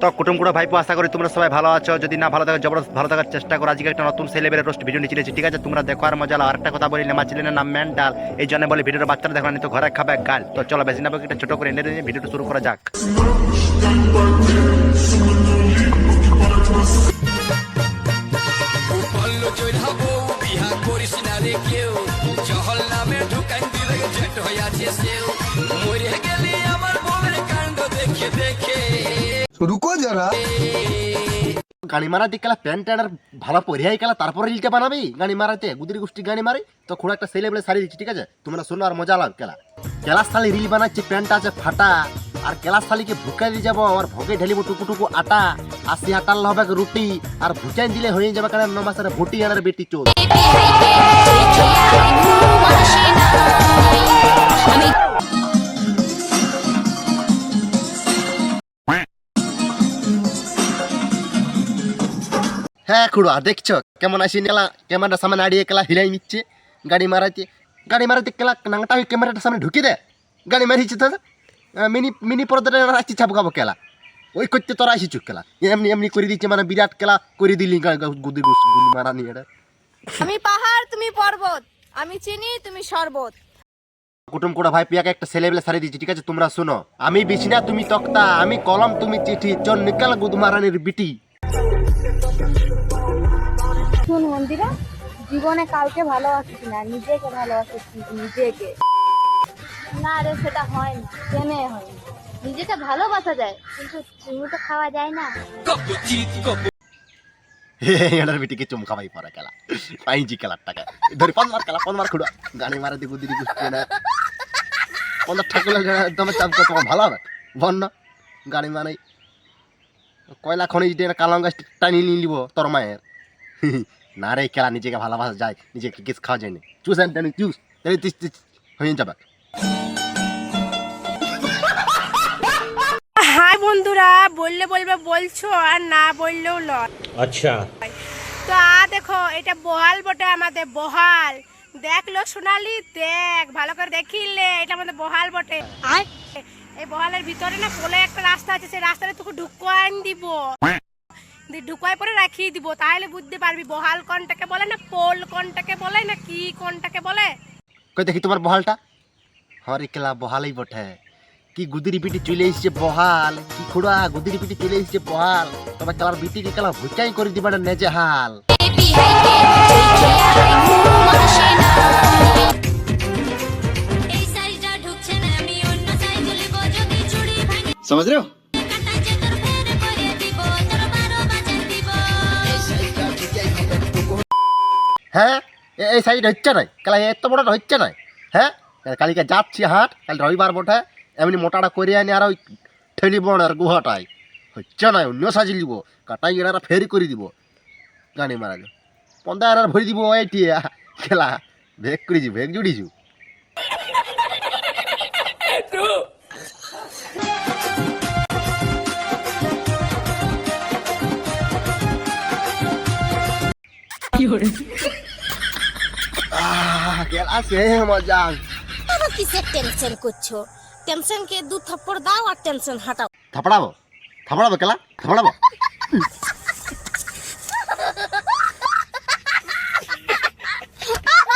তো কুটুমকুড়া ভাইপো, আশা করি তোমরা সবাই ভালো আছো। যদি না ভালো থাকো, জবরদস্ত ভালো থাকার চেষ্টা করো। আজকে একটা নতুন সেলিব্রেট রোস্ট ভিডিও নিয়ে চলেছি, ঠিক আছে? তোমরা দেখো আর মজা লাও। আরেকটা কথা বলি, আমার চ্যানেলের নাম মেন্টাল, এই জন্য বলি ভিডিওটা বাচ্চারা দেখো না তো ঘরে খাবে গাল। তো চলো বেশি না একটা ছোট করে এনে ভিডিওটা শুরু করা যাক। রুকো যারা গাড়ি মারাতে গেলা প্যান্ট ট্যান্ট ভালো পরিহাই গেলা, তারপরে রিলটা বানাবি। গাড়ি মারাতে গুদির গোষ্ঠী গাড়ি মারি তো খুব একটা ছেলে বলে সারি দিচ্ছি, ঠিক আছে? তোমরা শোনো আর মজা লাগ। কেলাস থালি রিল বানাচ্ছি, প্যান্ট আছে ফাটা, আর কেলাস থালিকে ভুকাই দিয়ে যাবো, আর ভোগে ঢেলিব টুকু টুকু আটা, আর সে আটাল হবে রুটি, আর ভুচাই দিলে হয়ে যাবে কারণ 9 মাসের ভুটি আর বেটি চোদ। হ্যাঁ খুড়া, দেখছো কেমন আসি নেলা ক্যামেরার সামনে আড়িয়ে কেলা হিলাই নিচ্ছে। গাড়ি মারাতে কেলা নাংটা ক্যামেরাটার সামনে ঢুকে দে, গাড়ি মারিছে তো মিনি পর্দাটা আসছি ছাপকাবো কেলা। ওই করতে তোরা আসিছ কেলা, এমনি এমনি করে দিচ্ছে, মানে বিরাট কেলা করে দিলি গুদি গুলি মারা নিয়ে। আমি পাহাড় তুমি পর্বত, আমি চিনি তুমি শরবত। কুটুম কোড়া ভাই পিয়াকে একটা ছেলে বেলে সারি দিচ্ছি, ঠিক আছে? তোমরা শোনো, আমি বিছনা তুমি তক্তা, আমি কলম তুমি চিঠি, চল নিকাল গুদমারানির বিটি। শুন মন্দিরা, জীবনে কাউকে ভালোবাসিস না, নিজেকে ভালোবাসিস, নিজেকে। না রে, সেটা হয় না। কেন হয় না? নিজেকে ভালোবাসা যায়, কিন্তু চিনি তো খাওয়া যায় না। এটার বিটিকে চুমকা ভাই পরে খেলা পাইছি খেলার টাকা ধরে 15 খুড়া গাড়ি মারা দিয়ে গুদিরি গুষ্টি না 15 ঠাকুর তোমার চাপকা তোমার ভালো হবে বন্য গাড়ি মারাই কয়লা খনিজ দিয়ে কালাম গাছ টানি নিয়ে নিব তোর মায়ের। না রে, খেলা নিজেকে ভালোবাসা যায়, নিজেকে কিস খাওয়া যায় না। চুস অ্যান্ড চুস হয়ে যাবে। হাই বন্ধুরা, বললে বলবে বলছো, আর না বললেও লয়। আচ্ছা, তো দেখো, এটা বহাল বটে, আমাদের বহাল। দেখলো সোনালি, দেখ ভালো করে দেখিলে, এটা আমাদের বহাল বটে। এই বহালের ভিতরে না কোলে একটা রাস্তা আছে, সেই রাস্তাটা তোকে ঢুকান দিব, ঢুকাই পরে রাখিয়ে দিব, তাহলে বুঝতে পারবি বহাল কোনটাকে বলে, না পোল কোনটাকে বলে, না কি কোনটাকে বলে। কই দেখি তোমার বহালটা। হরে কেলা বহালই বটে, কি গুদিরি পিটি চলে এসছে বহাল, কি খুড়া গুদিরি পিটি চলে এসছে বহাল। তবে কালার বিটিকে কালা ভুচাই করে দিবা না নেজে হাল। समझ रहे हो? হ্যাঁ এই সাইড হচ্ছে না কালা, এত বড়টা হচ্ছে না। হ্যাঁ কালিকে যাচ্ছি হাট, কাল রবিবার বটে, এমনি মোটাটা করে আনি আর ওই ঠেলি বন আর গুহাটাই হচ্ছে না। অন্য সাজি দিব, কাটাই এরা ফেরি করে দিব, গানি মারা যাও 15 ভরি দিব এইটি খেলা ভেগ করেছি, ভেগ জুড়িছু। খেলা সে মজা। কিসের টেনশন করছো? টেনশনকে 2 থাপ্পড় দাও আর টেনশন হাটাও। থাপড়াবো খেলা থাপড়াবো।